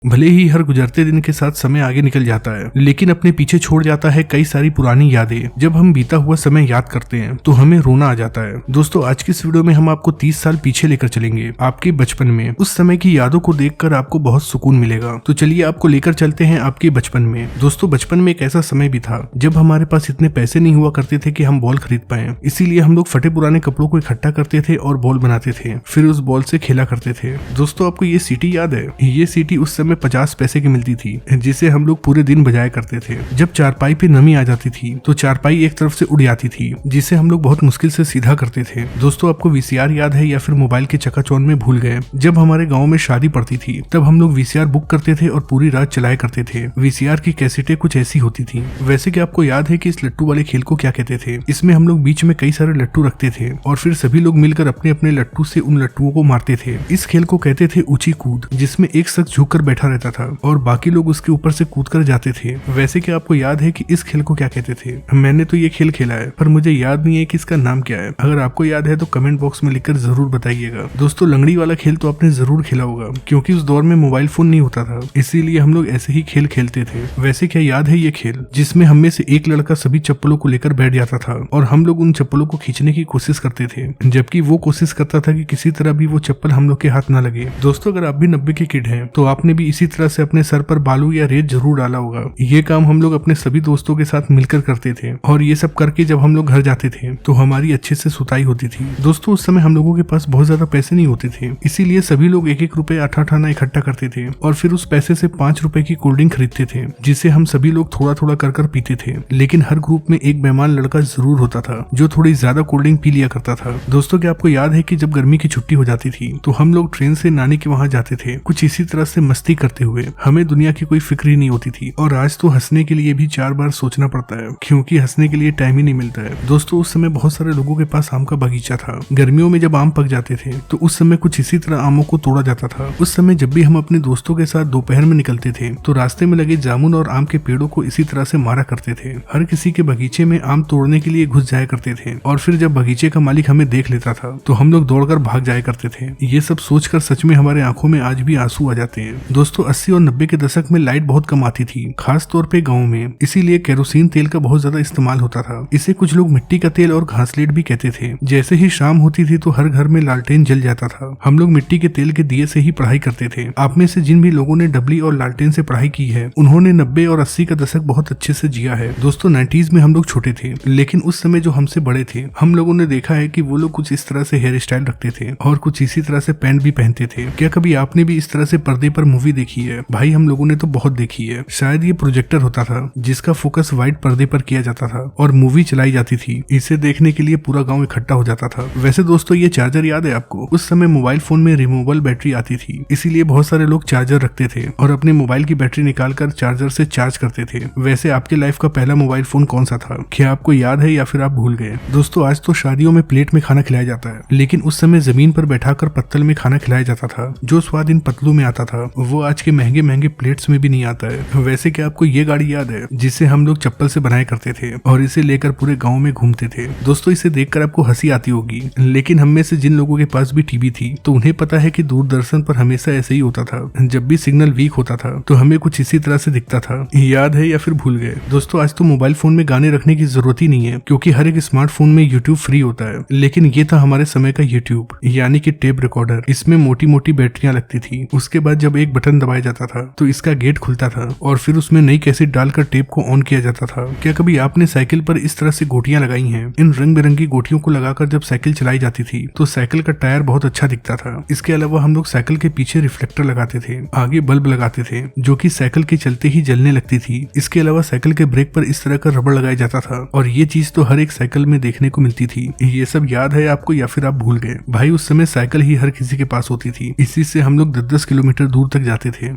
भले ही हर गुजरते दिन के साथ समय आगे निकल जाता है, लेकिन अपने पीछे छोड़ जाता है कई सारी पुरानी यादें। जब हम बीता हुआ समय याद करते हैं तो हमें रोना आ जाता है। दोस्तों, आज की इस वीडियो में हम आपको 30 साल पीछे लेकर चलेंगे, आपके बचपन में। उस समय की यादों को देखकर आपको बहुत सुकून मिलेगा। तो चलिए आपको लेकर चलते हैं आपके बचपन में। दोस्तों, बचपन में एक ऐसा समय भी था जब हमारे पास इतने पैसे नहीं हुआ करते थे कि हम बॉल खरीद पाए, इसीलिए हम लोग फटे पुराने कपड़ों को इकट्ठा करते थे और बॉल बनाते थे, फिर उस बॉल से खेला करते थे। दोस्तों, आपको ये सीटी याद है? ये सीटी उस समय 50 पैसे की मिलती थी, जिसे हम लोग पूरे दिन बजाया करते थे। जब चारपाई पे नमी आ जाती थी तो चारपाई एक तरफ से उड़ जाती थी, जिसे हम लोग बहुत मुश्किल से सीधा करते थे। दोस्तों, आपको वीसीआर याद है या फिर मोबाइल के चकाचौंध में भूल गए? जब हमारे गांव में शादी पड़ती थी तब हम लोग वीसीआर बुक करते थे और पूरी रात चलाया करते थे। वीसीआर की कैसेटें कुछ ऐसी होती थी। वैसे क्या आपको याद है कि इस लट्टू वाले खेल को क्या कहते थे? इसमें हम लोग बीच में कई सारे लट्टू रखते थे और फिर सभी लोग मिलकर अपने अपने लट्टू से उन लट्टुओं को मारते थे। इस खेल को कहते थे ऊंची कूद, जिसमें एक शख्स झुककर बैठा रहता था और बाकी लोग उसके ऊपर से कूदकर जाते थे। वैसे क्या आपको याद है कि इस खेल को क्या कहते थे? मैंने तो ये खेल खेला है, पर मुझे याद नहीं है कि इसका नाम क्या है। अगर आपको याद है तो कमेंट बॉक्स में लिखकर जरूर बताइएगा। दोस्तों, लंगड़ी वाला खेल तो आपने जरूर खेला होगा, क्योंकि उस दौर में मोबाइल फोन नहीं होता था, इसीलिए हम लोग ऐसे ही खेल खेलते थे। वैसे क्या याद है ये खेल, जिसमें हम में से एक लड़का सभी चप्पलों को लेकर बैठ जाता था और हम लोग उन चप्पलों को खींचने की कोशिश करते थे, जबकि वो कोशिश करता था कि किसी तरह भी वो चप्पल हम लोग के हाथ न लगे। दोस्तों, अगर आप भी 90 के किड हैं तो आपने भी इसी तरह से अपने सर पर बालू या रेत जरूर डाला होगा। ये काम हम लोग अपने सभी दोस्तों के साथ मिलकर करते थे और ये सब करके जब हम लोग घर जाते थे तो हमारी अच्छे से सुताई होती थी। दोस्तों, उस समय हम लोगों के पास बहुत ज्यादा पैसे नहीं होते थे, इसीलिए सभी लोग 1-1 रुपए 8-8 आना इकट्ठा करते थे और फिर उस पैसे से 5 रुपए की कोल्ड ड्रिंक खरीदते थे, जिसे हम सभी लोग थोड़ा थोड़ा कर पीते थे। लेकिन हर ग्रुप में एक बेईमान लड़का जरूर होता था जो थोड़ी ज्यादा कोल्ड ड्रिंक पी लिया करता था। दोस्तों, क्या आपको याद है कि जब गर्मी की छुट्टी हो जाती थी तो हम लोग ट्रेन से नानी के वहाँ जाते थे, कुछ इसी तरह से मस्ती करते हुए। हमें दुनिया की कोई फिक्र ही नहीं होती थी और आज तो हंसने के लिए भी 4 बार सोचना पड़ता है, क्योंकि हंसने के लिए टाइम ही नहीं मिलता है। दोस्तों, उस समय बहुत सारे लोगों के पास आम का बगीचा था। गर्मियों में जब आम पक जाते थे तो उस समय कुछ इसी तरह आमों को तोड़ा जाता था। उस समय जब भी हम अपने दोस्तों के साथ दोपहर में निकलते थे तो रास्ते में लगे जामुन और आम के पेड़ों को इसी तरह से मारा करते थे। हर किसी के बगीचे में आम तोड़ने के लिए घुस जाया करते थे और फिर जब बगीचे का मालिक हमें देख लेता था तो हम लोग दौड़कर भाग जाया करते थे। ये सब सोचकर सच में हमारे आंखों में आज भी आंसू आ जाते हैं। दोस्तों, 80 और 90 के दशक में लाइट बहुत कम आती थी, खास तौर पे गाँव में, इसीलिए केरोसिन तेल का बहुत ज्यादा इस्तेमाल होता था। इसे कुछ लोग मिट्टी का तेल और घासलेट भी कहते थे। जैसे ही शाम होती थी तो हर घर में लालटेन जल जाता था। हम लोग मिट्टी के तेल के दिए से ही पढ़ाई करते थे। आप में से जिन भी लोगों ने डबली और लालटेन से पढ़ाई की है उन्होंने 90 और 80 का दशक बहुत अच्छे से जिया है। दोस्तों, 90s में हम लोग छोटे थे, लेकिन उस समय जो हमसे बड़े थे हम लोगों ने देखा है कि वो लोग कुछ इस तरह से हेयर स्टाइल रखते थे और कुछ इसी तरह से पैंट भी पहनते थे। क्या कभी आपने भी इस तरह से पर्दे पर मूवी देखी है? भाई, हम लोगों ने तो बहुत देखी है। शायद ये प्रोजेक्टर होता था जिसका फोकस व्हाइट पर्दे पर किया जाता था और मूवी चलाई जाती थी। इसे देखने के लिए पूरा गांव इकट्ठा हो जाता था। वैसे दोस्तों, ये चार्जर याद है आपको? उस समय मोबाइल फोन में रिमूवेबल बैटरी आती थी, इसीलिए बहुत सारे लोग चार्जर रखते थे और अपने मोबाइल की बैटरी निकालकर चार्जर से चार्ज करते थे। वैसे आपके लाइफ का पहला मोबाइल फोन कौन सा था? क्या आपको याद है या फिर आप भूल गए? दोस्तों, आज तो शादियों में प्लेट में खाना खिलाया जाता है, लेकिन उस समय जमीन पर बैठाकर पत्तल में खाना खिलाया जाता था। जो स्वाद इन पतलों में आता था वो आज के महंगे महंगे प्लेट्स में भी नहीं आता है। वैसे क्या आपको ये गाड़ी याद है जिसे हम लोग चप्पल से बनाया करते थे और इसे लेकर पूरे गांव में घूमते थे? दोस्तों, इसे देखकर आपको हंसी आती होगी, लेकिन हम में से जिन लोगों के पास भी टीवी थी तो उन्हें पता है कि दूरदर्शन पर हमेशा ऐसे ही होता था। जब भी सिग्नल वीक होता था तो हमें कुछ इसी तरह से दिखता था। याद है या फिर भूल गए? दोस्तों, आज तो मोबाइल फोन में गाने रखने की जरूरत ही नहीं है, क्योंकि हर एक स्मार्टफोन में यूट्यूब फ्री होता है। लेकिन ये था हमारे समय का यूट्यूब, यानी कि टेप रिकॉर्डर। इसमें मोटी मोटी बैटरियां लगती थी। उसके बाद जब एक बटन दबाया जाता था तो इसका गेट खुलता था और फिर उसमें नई कैसेट डालकर टेप को ऑन किया जाता था। क्या कभी आपने साइकिल पर इस तरह से गोटियां लगाई हैं? इन रंग बिरंगी गोटियों को लगाकर जब साइकिल चलाई जाती थी तो साइकिल का टायर बहुत अच्छा दिखता था। इसके अलावा हम लोग साइकिल के पीछे रिफ्लेक्टर लगाते थे, आगे बल्ब लगाते थे जो कि साइकिल के चलते ही जलने लगती थी। इसके अलावा साइकिल के ब्रेक पर इस तरह का रबड़ लगाया जाता था और ये चीज तो हर एक साइकिल में देखने को मिलती थी। ये सब याद है आपको या फिर आप भूल गए? भाई, उस समय साइकिल ही हर किसी के पास होती थी, इसी से हम लोग 10-10 किलोमीटर दूर तक जाते थे।